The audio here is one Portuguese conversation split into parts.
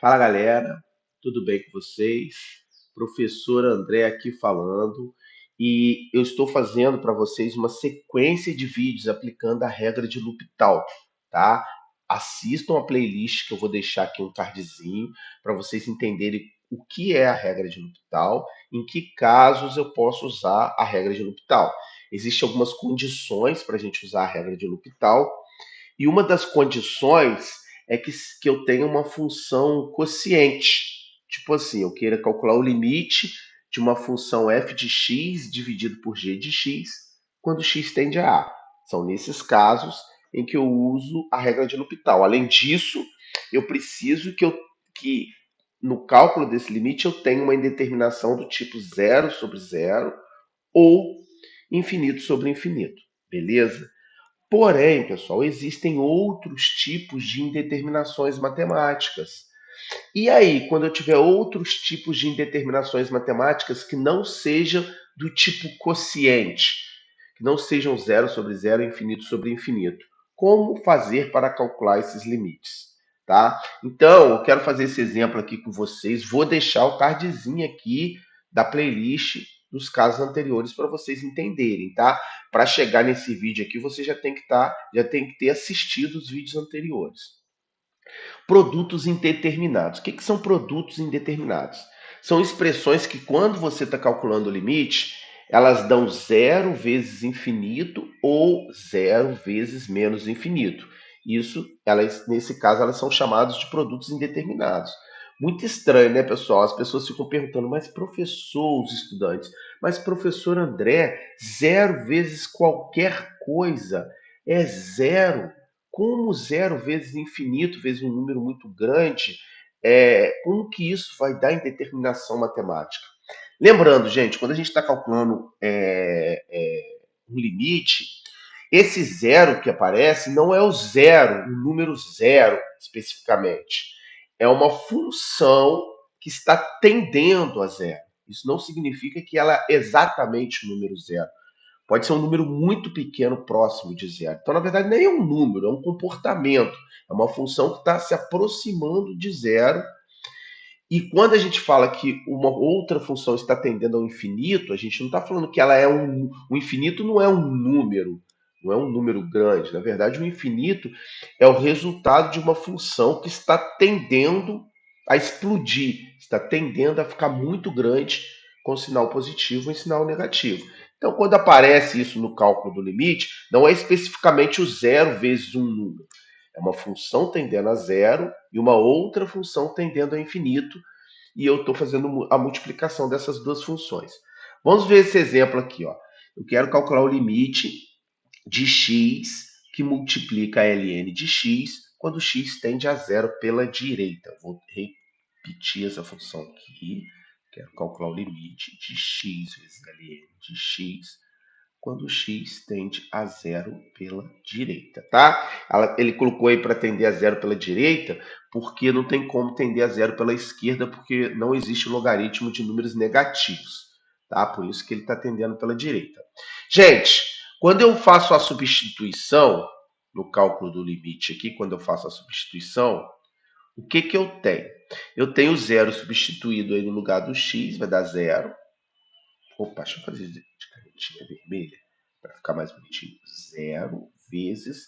Fala galera, tudo bem com vocês? Professor André aqui falando e eu estou fazendo para vocês uma sequência de vídeos aplicando a regra de L'Hopital, tá? Assistam a playlist que eu vou deixar aqui um cardzinho para vocês entenderem o que é a regra de L'Hopital, em que casos eu posso usar a regra de L'Hopital. Existem algumas condições para a gente usar a regra de L'Hopital e uma das condições é que eu tenha uma função quociente. Tipo assim, eu queira calcular o limite de uma função f de x dividido por g de x quando x tende a A. São nesses casos em que eu uso a regra de L'Hopital. Além disso, eu preciso que no cálculo desse limite eu tenha uma indeterminação do tipo zero sobre zero ou infinito sobre infinito. Beleza? Porém, pessoal, existem outros tipos de indeterminações matemáticas. E aí, quando eu tiver outros tipos de indeterminações matemáticas que não sejam do tipo quociente, que não sejam zero sobre zero, infinito sobre infinito, como fazer para calcular esses limites? Tá? Então, eu quero fazer esse exemplo aqui com vocês. Vou deixar o cardzinho aqui da playlist dos casos anteriores para vocês entenderem, tá? Para chegar nesse vídeo aqui, você já tem que ter assistido os vídeos anteriores. Produtos indeterminados. O que são produtos indeterminados? São expressões que, quando você está calculando o limite, elas dão zero vezes infinito ou zero vezes menos infinito. Isso, nesse caso, elas são chamadas de produtos indeterminados. Muito estranho, né, pessoal? As pessoas ficam perguntando, mas professor, os estudantes, mas professor André, zero vezes qualquer coisa é zero. Como zero vezes infinito, vezes um número muito grande, como que isso vai dar em determinação matemática? Lembrando, gente, quando a gente está calculando um limite, esse zero que aparece não é o zero, o número zero especificamente. É uma função que está tendendo a zero. Isso não significa que ela é exatamente o número zero. Pode ser um número muito pequeno próximo de zero. Então, na verdade, nem é um número, é um comportamento. É uma função que está se aproximando de zero. E quando a gente fala que uma outra função está tendendo ao infinito, a gente não está falando que ela é um. O infinito não é um número, não é um número grande. Na verdade, o infinito é o resultado de uma função que está tendendo a explodir, está tendendo a ficar muito grande com sinal positivo e sinal negativo. Então, quando aparece isso no cálculo do limite, não é especificamente o zero vezes um número. É uma função tendendo a zero e uma outra função tendendo a infinito, e eu estou fazendo a multiplicação dessas duas funções. Vamos ver esse exemplo aqui. Ó. Eu quero calcular o limite de x que multiplica ln de x quando x tende a zero pela direita. Vou repetir essa função aqui. Quero calcular o limite de x vezes ln de x quando x tende a zero pela direita, tá? Ele colocou aí para tender a zero pela direita, porque não tem como tender a zero pela esquerda, porque não existe logaritmo de números negativos, tá? Por isso que ele está tendendo pela direita. Gente, quando eu faço a substituição, no cálculo do limite aqui, quando eu faço a substituição, o que que eu tenho? Eu tenho zero substituído aí no lugar do x, vai dar zero. Opa, deixa eu fazer de canetinha vermelha para ficar mais bonitinho. Zero vezes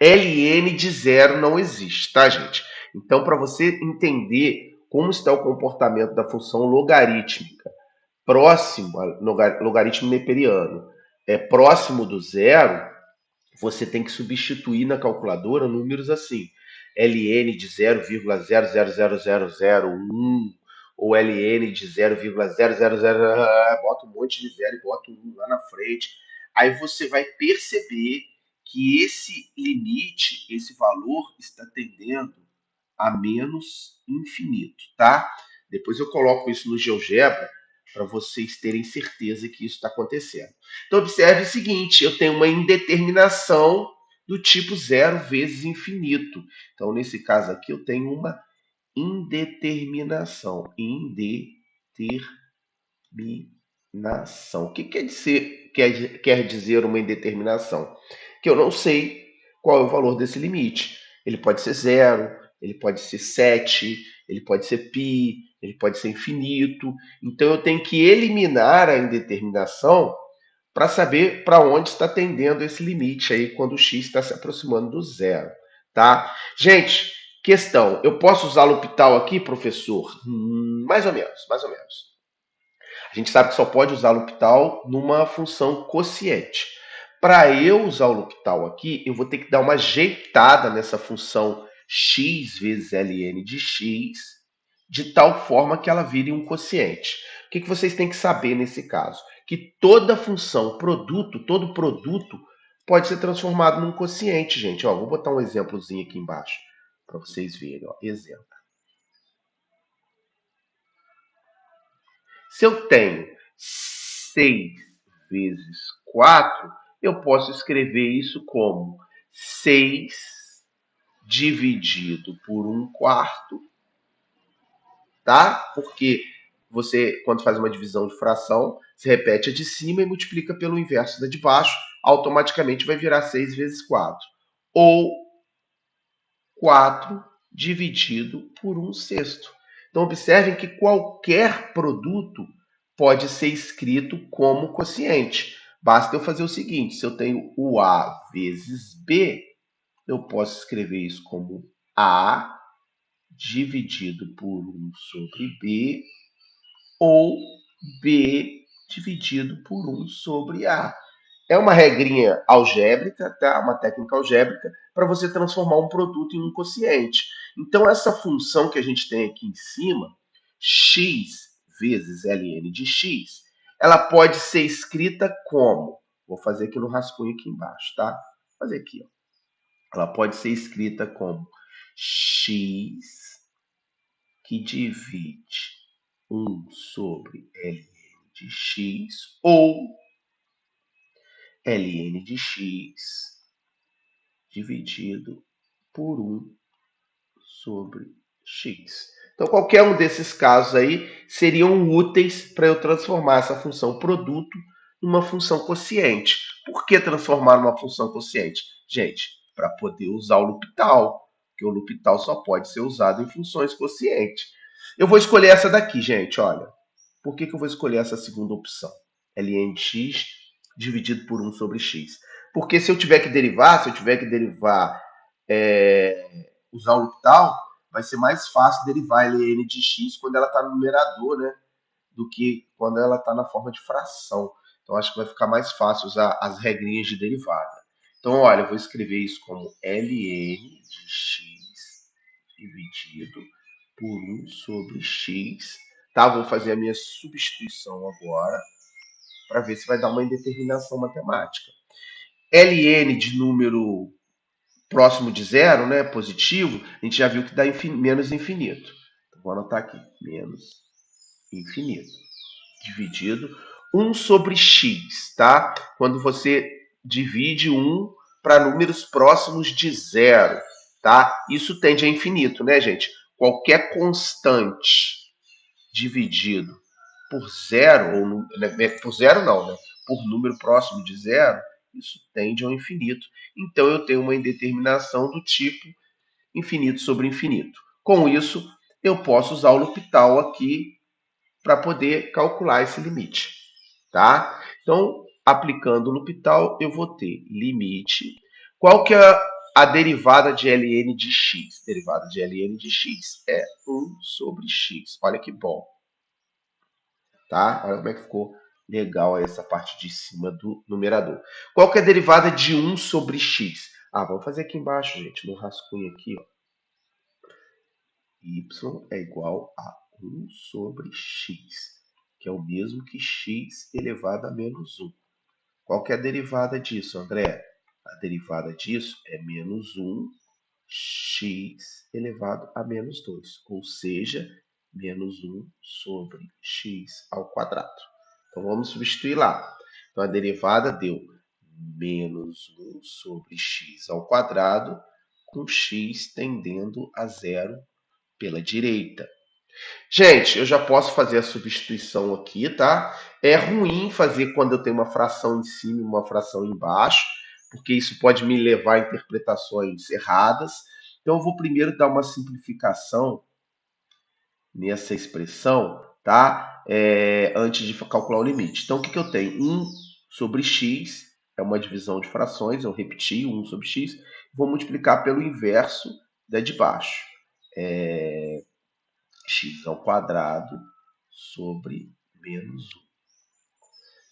ln de zero não existe, tá, gente? Então, para você entender como está o comportamento da função logarítmica próximo ao logaritmo neperiano, próximo do zero, você tem que substituir na calculadora números assim. ln de 0,000001 ou ln de 0,000, bota um monte de zero e bota um lá na frente. Aí você vai perceber que esse limite, esse valor, está tendendo a menos infinito, tá? Depois eu coloco isso no GeoGebra para vocês terem certeza que isso está acontecendo. Então, observe o seguinte: eu tenho uma indeterminação do tipo zero vezes infinito. Então, nesse caso aqui, eu tenho uma indeterminação. Indeterminação. O que quer dizer uma indeterminação? Que eu não sei qual é o valor desse limite. Ele pode ser zero, ele pode ser 7, ele pode ser π, ele pode ser infinito. Então eu tenho que eliminar a indeterminação para saber para onde está tendendo esse limite aí quando o x está se aproximando do zero, tá? Gente, questão, eu posso usar L'Hopital aqui, professor? Mais ou menos, mais ou menos. A gente sabe que só pode usar L'Hopital numa função quociente. Para eu usar o L'Hopital aqui, eu vou ter que dar uma ajeitada nessa função x vezes ln de x, de tal forma que ela vire um quociente. O que vocês têm que saber nesse caso? Que toda função produto, todo produto, pode ser transformado num quociente, gente. Ó, vou botar um exemplozinho aqui embaixo para vocês verem. Ó. Exemplo. Se eu tenho 6 vezes 4, eu posso escrever isso como 6 dividido por 1/4, tá? Porque você, quando faz uma divisão de fração, você repete a de cima e multiplica pelo inverso da de baixo, automaticamente vai virar 6 vezes 4. Ou 4 dividido por 1/6. Então, observem que qualquer produto pode ser escrito como quociente. Basta eu fazer o seguinte: se eu tenho o A vezes B, eu posso escrever isso como A dividido por 1/B, ou B dividido por 1/A. É uma regrinha algébrica, tá? Uma técnica algébrica para você transformar um produto em um quociente. Então, essa função que a gente tem aqui em cima, x vezes ln de x, ela pode ser escrita como? Vou fazer aqui no rascunho aqui embaixo, tá? Vou fazer aqui. Ó. Ela pode ser escrita como x que divide 1/ln de x, ou ln de x dividido por 1/x. Então, qualquer um desses casos aí seriam úteis para eu transformar essa função produto numa função quociente. Por que transformar numa função quociente? Gente, para poder usar o L'Hopital, porque o L'Hopital só pode ser usado em funções quocientes. Eu vou escolher essa daqui, gente, olha. Por que eu vou escolher essa segunda opção? ln de x dividido por 1/x. Porque se eu tiver que derivar, usar o L'Hopital, vai ser mais fácil derivar ln de x quando ela está no numerador, né? Do que quando ela está na forma de fração. Então, acho que vai ficar mais fácil usar as regrinhas de derivada. Então, olha, eu vou escrever isso como ln de x dividido por 1/x. Tá? Vou fazer a minha substituição agora para ver se vai dar uma indeterminação matemática. ln de número próximo de zero, né, positivo, a gente já viu que dá menos infinito. Então, vou anotar aqui, menos infinito, dividido 1/x, tá? Quando você divide 1 para números próximos de zero, tá? Isso tende a infinito, né, gente? Qualquer constante dividido por zero, ou por zero não, né? Por número próximo de zero, isso tende ao infinito. Então eu tenho uma indeterminação do tipo infinito sobre infinito. Com isso, eu posso usar o L'Hopital aqui para poder calcular esse limite, tá? Então, aplicando o L'Hopital, eu vou ter limite. Qual que é a derivada de ln de x? Derivada de ln de x é 1/x. Olha que bom. Tá? Olha como é que ficou legal essa parte de cima do numerador. Qual que é a derivada de 1/x? Ah, vamos fazer aqui embaixo, gente, no rascunho aqui, ó. Y é igual a 1/x, que é o mesmo que x elevado a menos 1. Qual que é a derivada disso, André? A derivada disso é menos 1x elevado a menos 2, ou seja, menos 1/x ao quadrado. Então, vamos substituir lá. Então, a derivada deu menos 1/x ao quadrado, com x tendendo a zero pela direita. Gente, eu já posso fazer a substituição aqui, tá? É ruim fazer quando eu tenho uma fração em cima e uma fração embaixo, porque isso pode me levar a interpretações erradas. Então, eu vou primeiro dar uma simplificação nessa expressão, tá? Antes de calcular o limite. Então, o que, que eu tenho? 1 sobre x é uma divisão de frações, eu repeti 1 sobre x, vou multiplicar pelo inverso da de baixo. X ao quadrado sobre menos 1.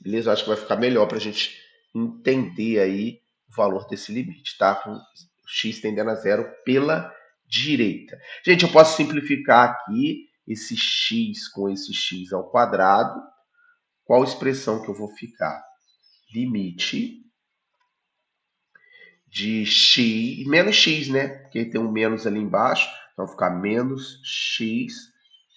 Beleza? Eu acho que vai ficar melhor para a gente entender aí o valor desse limite, tá? Com x tendendo a zero pela direita. Gente, eu posso simplificar aqui esse x com esse x ao quadrado. Qual expressão que eu vou ficar? Limite de x, menos x, né? Porque tem um menos ali embaixo, então vai ficar menos x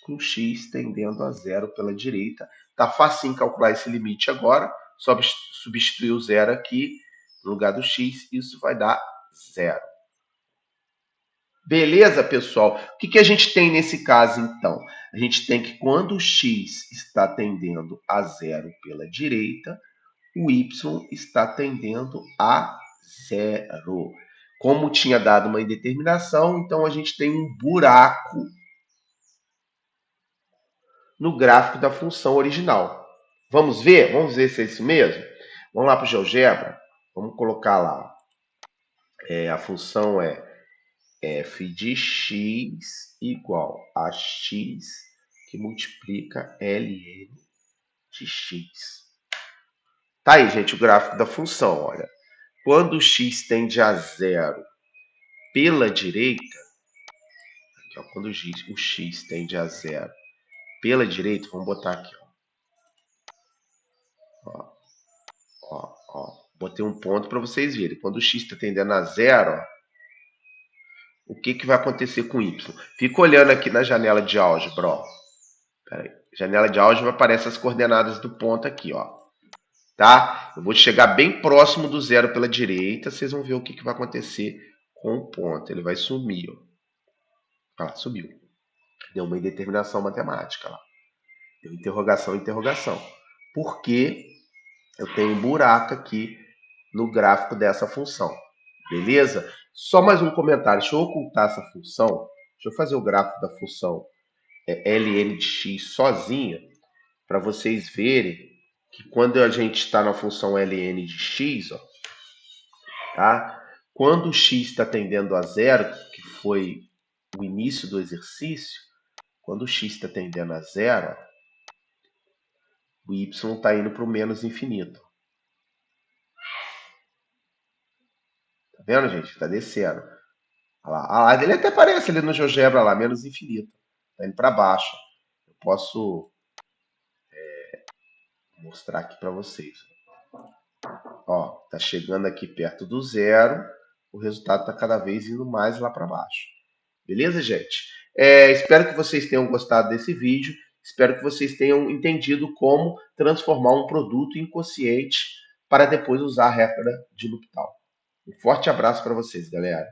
com x tendendo a zero pela direita. Tá fácil calcular esse limite agora, só substituir o zero aqui no lugar do x, isso vai dar zero. Beleza, pessoal? O que a gente tem nesse caso, então? A gente tem que quando o x está tendendo a zero pela direita, o y está tendendo a zero. Como tinha dado uma indeterminação, então a gente tem um buraco no gráfico da função original. Vamos ver? Vamos ver se é isso mesmo? Vamos lá para o GeoGebra. Vamos colocar lá. A função é f de x igual a x que multiplica ln de x. Tá aí, gente, o gráfico da função. Olha, quando o x tende a zero pela direita, aqui, ó, quando o x tende a zero pela direita, vamos botar aqui, ó, botei um ponto para vocês verem. Quando o x está tendendo a zero, ó, o que vai acontecer com y? Fica olhando aqui na janela de álgebra, ó. Pera aí. Janela de álgebra aparecem as coordenadas do ponto aqui, ó. Tá? Eu vou chegar bem próximo do zero pela direita, vocês vão ver o que vai acontecer com o ponto. Ele vai sumir, ó. Olha lá, subiu. Deu uma indeterminação matemática lá. Deu interrogação, interrogação. Por que eu tenho um buraco aqui no gráfico dessa função? Beleza? Só mais um comentário. Deixa eu ocultar essa função. Deixa eu fazer o gráfico da função ln de x sozinha, para vocês verem que quando a gente está na função ln de x, ó, tá? Quando o x está tendendo a zero, que foi o início do exercício, quando o x está tendendo a zero, o y está indo para o menos infinito. Tá vendo, gente? Está descendo. Olha lá. Ele até aparece ali no GeoGebra lá, menos infinito. Está indo para baixo. Eu posso mostrar aqui para vocês. Ó, tá chegando aqui perto do zero, o resultado está cada vez indo mais lá para baixo. Beleza, gente? Espero que vocês tenham gostado desse vídeo. Espero que vocês tenham entendido como transformar um produto em quociente para depois usar a regra de L'Hopital. Um forte abraço para vocês, galera.